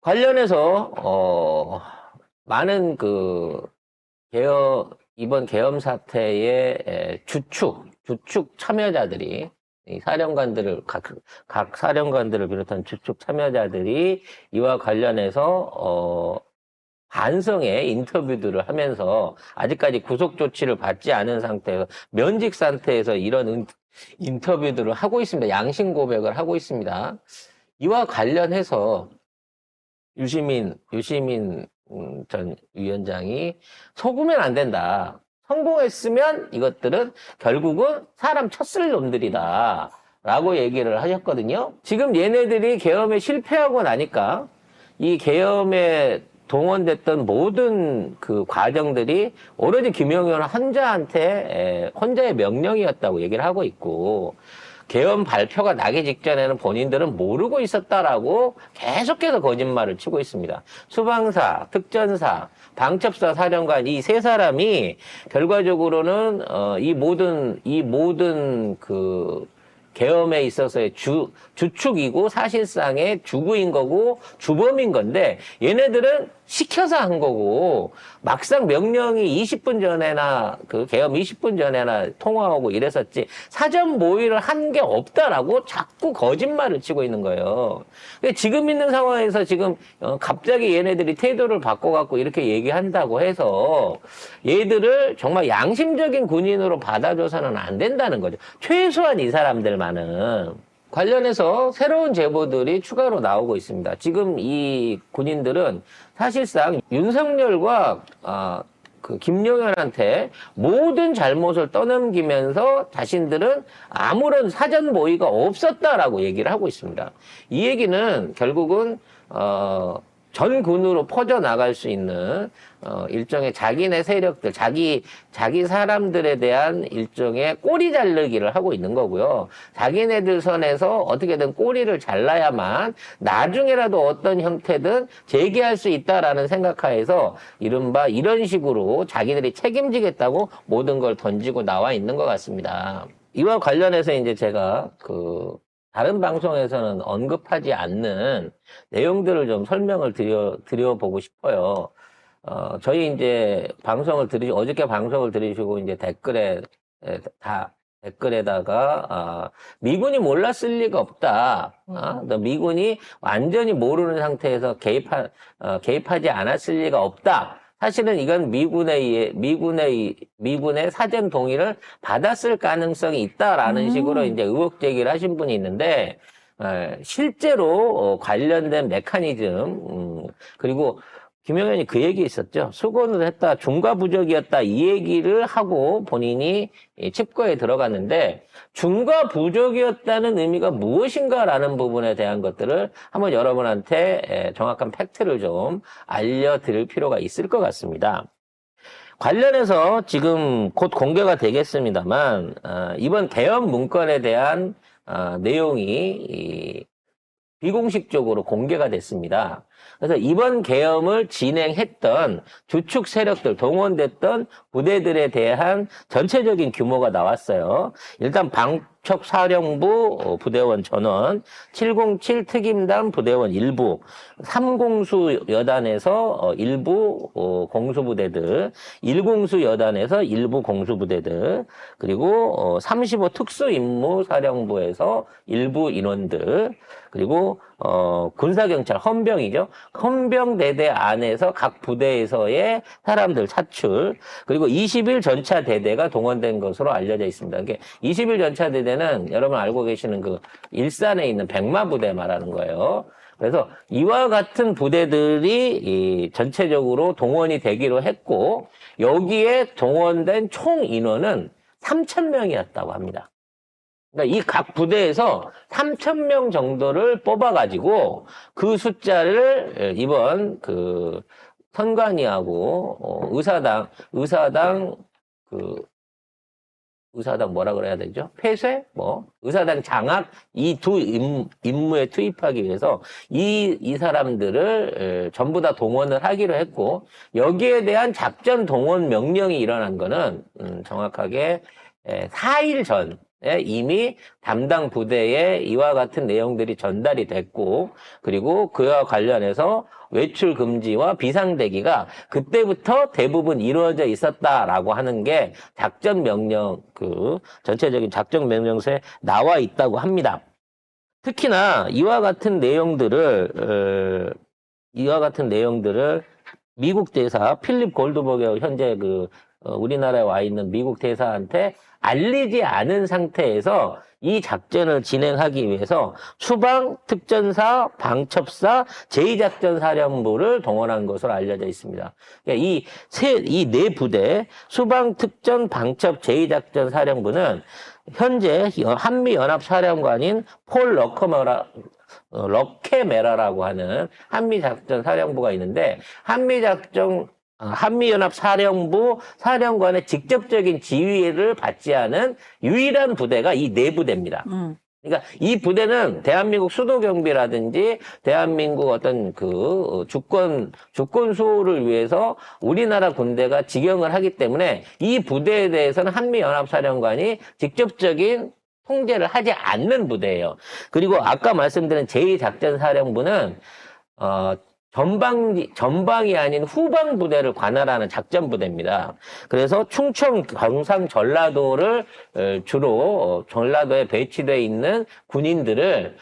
관련해서 많은 이번 계엄 사태의 주축 참여자들이 이 사령관들을 각 사령관들을 비롯한 주축 참여자들이 이와 관련해서 반성의 인터뷰들을 하면서 아직까지 구속 조치를 받지 않은 상태에서 면직 상태에서 이런 인터뷰들을 하고 있습니다. 양심 고백을 하고 있습니다. 이와 관련해서 유시민 전 위원장이 속으면 안 된다. 성공했으면 이것들은 결국은 사람 쳤을 놈들이다. 라고 얘기를 하셨거든요. 지금 얘네들이 계엄에 실패하고 나니까 이 계엄에 동원됐던 모든 그 과정들이 오로지 김용현 혼자의 명령이었다고 얘기를 하고 있고, 계엄 발표가 나기 직전에는 본인들은 모르고 있었다라고 계속해서 거짓말을 치고 있습니다. 수방사, 특전사, 방첩사 사령관 이 세 사람이 결과적으로는 이 모든 계엄에 있어서의 주축이고 사실상의 주구인 거고 주범인 건데, 얘네들은 시켜서 한 거고, 막상 명령이 20분 전에나 계엄 20분 전에나 통화하고 이랬었지 사전 모의를 한 게 없다라고 자꾸 거짓말을 치고 있는 거예요. 지금 있는 상황에서 지금 갑자기 얘네들이 태도를 바꿔갖고 이렇게 얘기한다고 해서 얘들을 정말 양심적인 군인으로 받아줘서는 안 된다는 거죠. 최소한 이 사람들만은. 관련해서 새로운 제보들이 추가로 나오고 있습니다. 지금 이 군인들은 사실상 윤석열과 김용현한테 모든 잘못을 떠넘기면서 자신들은 아무런 사전 모의가 없었다라고 얘기를 하고 있습니다. 이 얘기는 결국은 전 군으로 퍼져나갈 수 있는 일종의 자기네 세력들, 자기 사람들에 대한 일종의 꼬리 자르기를 하고 있는 거고요. 자기네들 선에서 어떻게든 꼬리를 잘라야만 나중에라도 어떤 형태든 재개할 수 있다라는 생각하에서 이른바 이런 식으로 자기들이 책임지겠다고 모든 걸 던지고 나와 있는 것 같습니다. 이와 관련해서 이제 제가 다른 방송에서는 언급하지 않는 내용들을 좀 설명을 드려보고 싶어요. 저희 이제 어저께 방송을 들으시고 이제 댓글에다가, 미군이 몰랐을 리가 없다. 미군이 완전히 모르는 상태에서 개입하지 않았을 리가 없다. 사실은 이건 미군의 사전 동의를 받았을 가능성이 있다라는 식으로 이제 의혹 제기를 하신 분이 있는데, 실제로 관련된 메커니즘, 그리고 김용현이 그 얘기 있었죠. 수고는 했다, 중과부적이었다, 이 얘기를 하고 본인이 칩거에 들어갔는데, 중과부적이었다는 의미가 무엇인가라는 부분에 대한 것들을 한번 여러분한테 정확한 팩트를 좀 알려드릴 필요가 있을 것 같습니다. 관련해서 지금 곧 공개가 되겠습니다만, 이번 계엄 문건에 대한 내용이 비공식적으로 공개가 됐습니다. 그래서 이번 계엄을 진행했던 주축 세력들, 동원됐던 부대들에 대한 전체적인 규모가 나왔어요. 일단 방첩사령부 부대원 전원, 707 특임단 부대원 일부, 3공수 여단에서 일부 공수부대들, 1공수 여단에서 일부 공수부대들, 그리고 35 특수임무사령부에서 일부 인원들, 그리고 군사경찰 헌병이죠. 헌병대대 안에서 각 부대에서의 사람들 차출, 그리고 20일 전차대대가 동원된 것으로 알려져 있습니다. 이게 20일 전차대대는 여러분 알고 계시는 일산에 있는 백마부대 말하는 거예요. 그래서 이와 같은 부대들이 전체적으로 동원이 되기로 했고, 여기에 동원된 총 인원은 3,000명이었다고 합니다. 그러니까 이 각 부대에서 3,000명 정도를 뽑아가지고 그 숫자를 이번 선관위하고 의사당 뭐라 그래야 되죠? 폐쇄? 의사당 장악? 이 두 임무에 투입하기 위해서 이 사람들을 전부 다 동원을 하기로 했고, 여기에 대한 작전 동원 명령이 일어난 거는 정확하게 4일 전 이미 담당 부대에 이와 같은 내용들이 전달이 됐고, 그리고 그와 관련해서 외출 금지와 비상대기가 그때부터 대부분 이루어져 있었다라고 하는 게 작전 명령, 전체적인 작전 명령서에 나와 있다고 합니다. 특히나 이와 같은 내용들을 미국 대사 필립 골드버그 현재 우리나라에 와 있는 미국 대사한테 알리지 않은 상태에서 이 작전을 진행하기 위해서 수방특전사, 방첩사, 제2작전사령부를 동원한 것으로 알려져 있습니다. 그러니까 이 네 부대, 수방특전, 방첩, 제2작전사령부는 현재 한미연합사령관인 폴 럭케메라라고 하는 한미작전사령부가 있는데, 한미연합사령부 사령관의 직접적인 지휘를 받지 않은 유일한 부대가 이 네 부대입니다. 그러니까 이 부대는 대한민국 수도경비라든지 대한민국 어떤 주권 수호를 위해서 우리나라 군대가 직영을 하기 때문에 이 부대에 대해서는 한미연합사령관이 직접적인 통제를 하지 않는 부대예요. 그리고 아까 말씀드린 제2작전사령부는 전방이 아닌 후방 부대를 관할하는 작전 부대입니다. 그래서 충청, 경상, 전라도를 주로 전라도에 배치되어 있는 군인들을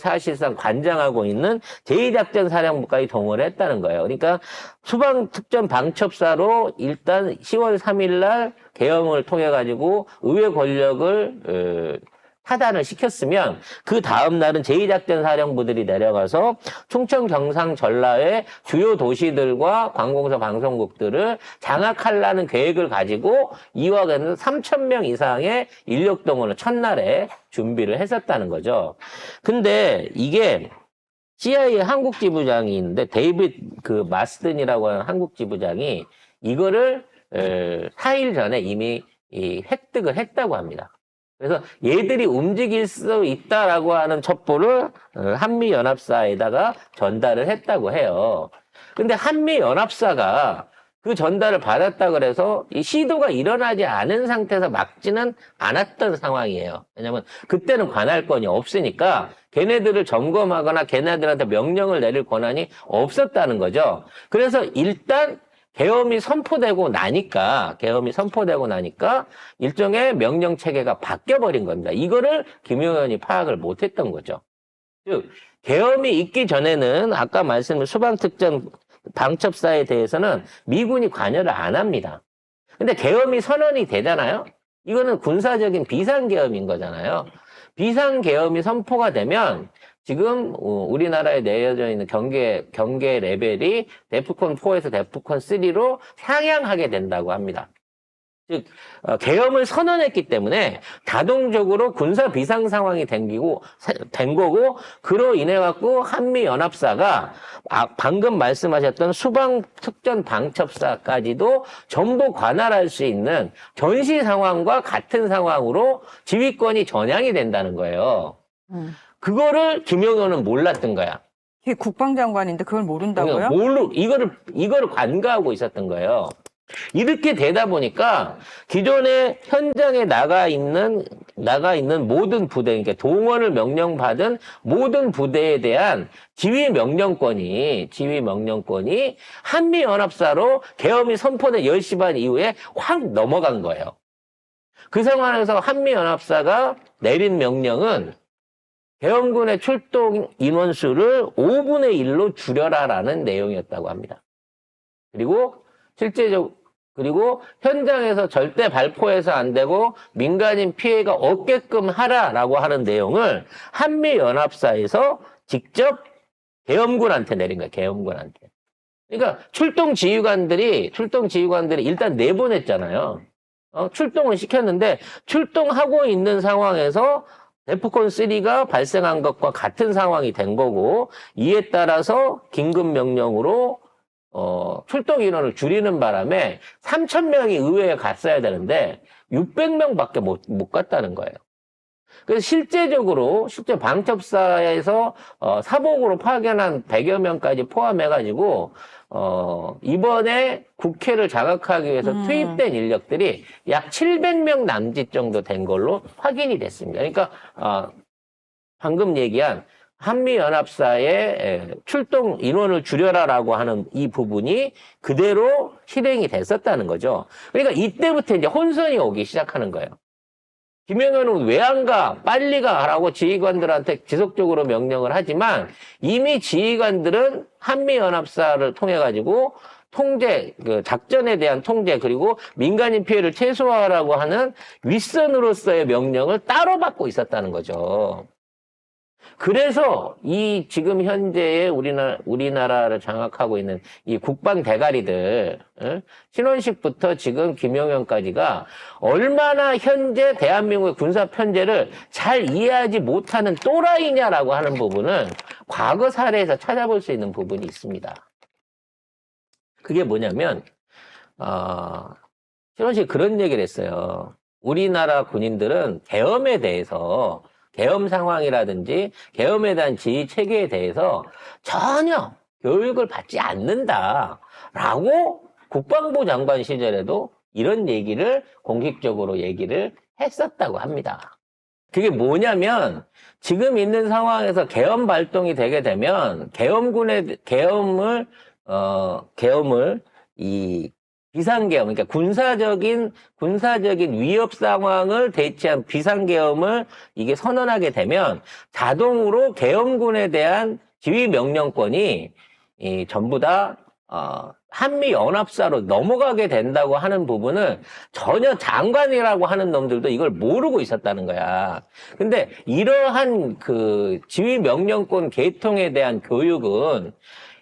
사실상 관장하고 있는 제2작전사령부까지 동원을 했다는 거예요. 그러니까 수방특전 방첩사로 일단 10월 3일 날 계엄을 통해 가지고 의회 권력을 타단을 시켰으면 그 다음 날은 제2작전사령부들이 내려가서 충청, 경상, 전라의 주요 도시들과 관공서 방송국들을 장악하려는 계획을 가지고 이와 같은 3,000명 이상의 인력 동원을 첫날에 준비를 했었다는 거죠. 근데 이게 CIA 한국지부장이 있는데 데이비드 마스든이라고 하는 한국지부장이 이거를 4일 전에 이미 획득을 했다고 합니다. 그래서 얘들이 움직일 수 있다라고 하는 첩보를 한미연합사에다가 전달을 했다고 해요. 근데 한미연합사가 그 전달을 받았다 그래서 이 시도가 일어나지 않은 상태에서 막지는 않았던 상황이에요. 왜냐면 그때는 관할권이 없으니까 걔네들을 점검하거나 걔네들한테 명령을 내릴 권한이 없었다는 거죠. 그래서 일단 계엄이 선포되고 나니까 일종의 명령 체계가 바뀌어버린 겁니다. 이거를 김용현이 파악을 못했던 거죠. 즉, 계엄이 있기 전에는 아까 말씀드린 수방특전 방첩사에 대해서는 미군이 관여를 안 합니다. 근데 계엄이 선언이 되잖아요. 이거는 군사적인 비상계엄인 거잖아요. 비상계엄이 선포가 되면 지금 우리나라에 내려져 있는 경계 레벨이 데프콘 4에서 데프콘 3로 상향하게 된다고 합니다. 즉 계엄을 선언했기 때문에 자동적으로 군사 비상 상황이 된 거고, 그로 인해 갖고 한미 연합사가 방금 말씀하셨던 수방 특전 방첩사까지도 전부 관할할 수 있는 전시 상황과 같은 상황으로 지휘권이 전향이 된다는 거예요. 그거를 김용현은 몰랐던 거야. 이게 국방장관인데 그걸 모른다고요? 이거를 관가하고 있었던 거예요. 이렇게 되다 보니까 기존에 현장에 나가 있는 모든 부대, 그러니까 동원을 명령받은 모든 부대에 대한 지휘 명령권이 한미연합사로 계엄이 선포된 10시 반 이후에 확 넘어간 거예요. 그 상황에서 한미연합사가 내린 명령은 계엄군의 출동 인원수를 5분의 1로 줄여라라는 내용이었다고 합니다. 그리고 현장에서 절대 발포해서 안 되고 민간인 피해가 없게끔 하라라고 하는 내용을 한미연합사에서 직접 계엄군한테 내린 거예요. 계엄군한테. 그러니까 출동 지휘관들이 일단 내보냈잖아요. 출동을 시켰는데 출동하고 있는 상황에서 데프콘 3가 발생한 것과 같은 상황이 된 거고, 이에 따라서 긴급 명령으로 출동 인원을 줄이는 바람에 3,000명이 의회에 갔어야 되는데 600명밖에 못 갔다는 거예요. 그래서 실제 방첩사에서 사복으로 파견한 100여 명까지 포함해가지고 이번에 국회를 장악하기 위해서 투입된 인력들이 약 700명 남짓 정도 된 걸로 확인이 됐습니다. 그러니까 방금 얘기한 한미연합사의 출동 인원을 줄여라라고 하는 이 부분이 그대로 실행이 됐었다는 거죠. 그러니까 이때부터 이제 혼선이 오기 시작하는 거예요. 김영현은 왜 안 가? 빨리 가라고 지휘관들한테 지속적으로 명령을 하지만 이미 지휘관들은 한미연합사를 통해 가지고 통제, 그 작전에 대한 통제 그리고 민간인 피해를 최소화하라고 하는 윗선으로서의 명령을 따로 받고 있었다는 거죠. 그래서 이 지금 현재의 우리나라를 장악하고 있는 이 국방 대가리들, 신원식부터 지금 김용현까지가 얼마나 현재 대한민국의 군사 편제를 잘 이해하지 못하는 또라이냐라고 하는 부분은 과거 사례에서 찾아볼 수 있는 부분이 있습니다. 그게 뭐냐면, 신원식 그런 얘기를 했어요. 우리나라 군인들은 계엄에 대해서 계엄 상황이라든지 계엄에 대한 지휘 체계에 대해서 전혀 교육을 받지 않는다라고 국방부 장관 시절에도 이런 얘기를 공식적으로 얘기를 했었다고 합니다. 그게 뭐냐면 지금 있는 상황에서 계엄 발동이 되게 되면 계엄을 이 비상계엄, 그러니까 군사적인 위협 상황을 대체한 비상계엄을 이게 선언하게 되면 자동으로 계엄군에 대한 지휘 명령권이 전부 다 한미연합사로 넘어가게 된다고 하는 부분을 전혀 장관이라고 하는 놈들도 이걸 모르고 있었다는 거야. 근데 이러한 그 지휘 명령권 계통에 대한 교육은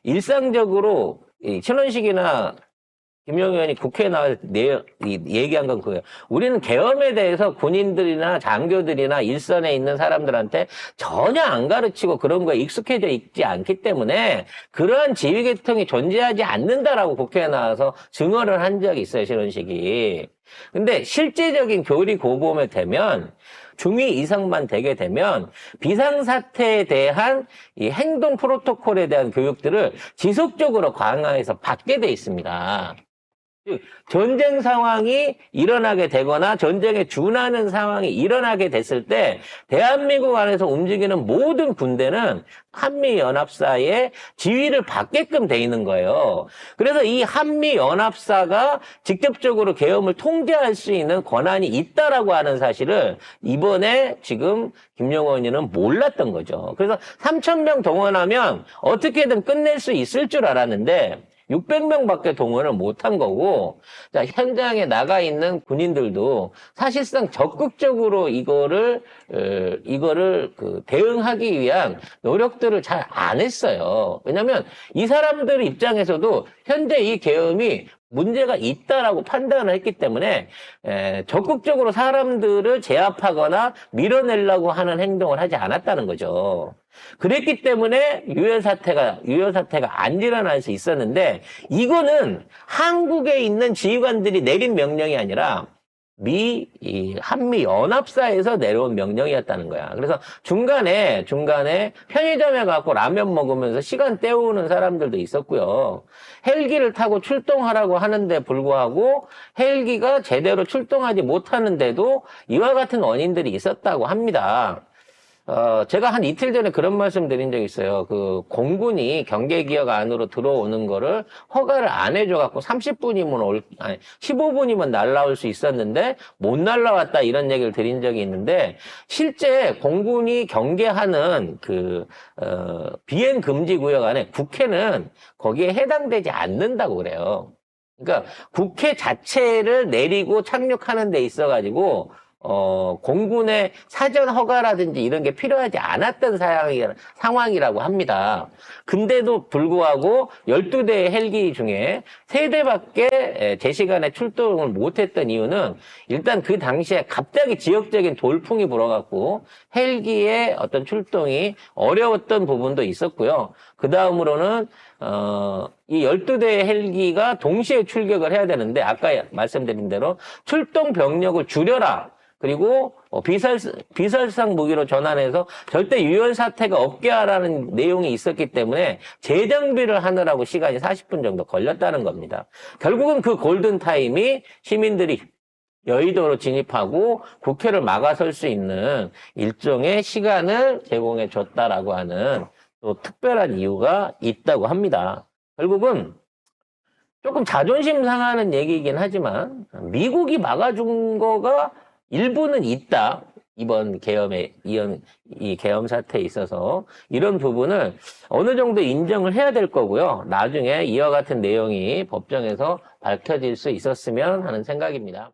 일상적으로 신원식이나 김용현이 국회에 나와서 얘기한 건 그거예요. 우리는 계엄에 대해서 군인들이나 장교들이나 일선에 있는 사람들한테 전혀 안 가르치고 그런 거에 익숙해져 있지 않기 때문에 그러한 지휘 계통이 존재하지 않는다라고 국회에 나와서 증언을 한 적이 있어요, 신원식이. 근데 실제적인 교리 고범에 되면 중위 이상만 되게 되면 비상사태에 대한 이 행동 프로토콜에 대한 교육들을 지속적으로 강화해서 받게 돼 있습니다. 전쟁 상황이 일어나게 되거나 전쟁에 준하는 상황이 일어나게 됐을 때 대한민국 안에서 움직이는 모든 군대는 한미연합사의 지휘를 받게끔 돼 있는 거예요. 그래서 이 한미연합사가 직접적으로 계엄을 통제할 수 있는 권한이 있다라고 하는 사실을 이번에 지금 김용원 의원은 몰랐던 거죠. 그래서 3,000명 동원하면 어떻게든 끝낼 수 있을 줄 알았는데 600명밖에 동원을 못한 거고, 자, 현장에 나가 있는 군인들도 사실상 적극적으로 이거를 대응하기 위한 노력들을 잘 안 했어요. 왜냐면 이 사람들 입장에서도 현재 이 계엄이 문제가 있다라고 판단을 했기 때문에 적극적으로 사람들을 제압하거나 밀어내려고 하는 행동을 하지 않았다는 거죠. 그랬기 때문에 유혈 사태가 안 일어날 수 있었는데 이거는 한국에 있는 지휘관들이 내린 명령이 아니라 한미 연합사에서 내려온 명령이었다는 거야. 그래서 중간에 편의점에 가고 라면 먹으면서 시간 때우는 사람들도 있었고요. 헬기를 타고 출동하라고 하는데 불구하고 헬기가 제대로 출동하지 못하는데도 이와 같은 원인들이 있었다고 합니다. 제가 한 이틀 전에 그런 말씀 드린 적이 있어요. 그 공군이 경계기역 안으로 들어오는 거를 허가를 안 해줘갖고 15분이면 날라올 수 있었는데 못 날라왔다 이런 얘기를 드린 적이 있는데 실제 공군이 경계하는 비행 금지 구역 안에 국회는 거기에 해당되지 않는다고 그래요. 그러니까 국회 자체를 내리고 착륙하는 데 있어가지고 공군의 사전 허가라든지 이런 게 필요하지 않았던 상황이라고 합니다. 근데도 불구하고 12대의 헬기 중에 3대밖에 제 시간에 출동을 못했던 이유는 일단 그 당시에 갑자기 지역적인 돌풍이 불어갖고 헬기의 어떤 출동이 어려웠던 부분도 있었고요. 그 다음으로는 이 12대의 헬기가 동시에 출격을 해야 되는데 아까 말씀드린 대로 출동 병력을 줄여라. 그리고 비살상 무기로 전환해서 절대 유혈 사태가 없게 하라는 내용이 있었기 때문에 재정비를 하느라고 시간이 40분 정도 걸렸다는 겁니다. 결국은 그 골든타임이 시민들이 여의도로 진입하고 국회를 막아설 수 있는 일종의 시간을 제공해 줬다라고 하는 또 특별한 이유가 있다고 합니다. 결국은 조금 자존심 상하는 얘기이긴 하지만 미국이 막아준 거가 일부는 있다. 이번 이 계엄 사태에 있어서 이런 부분을 어느 정도 인정을 해야 될 거고요. 나중에 이와 같은 내용이 법정에서 밝혀질 수 있었으면 하는 생각입니다.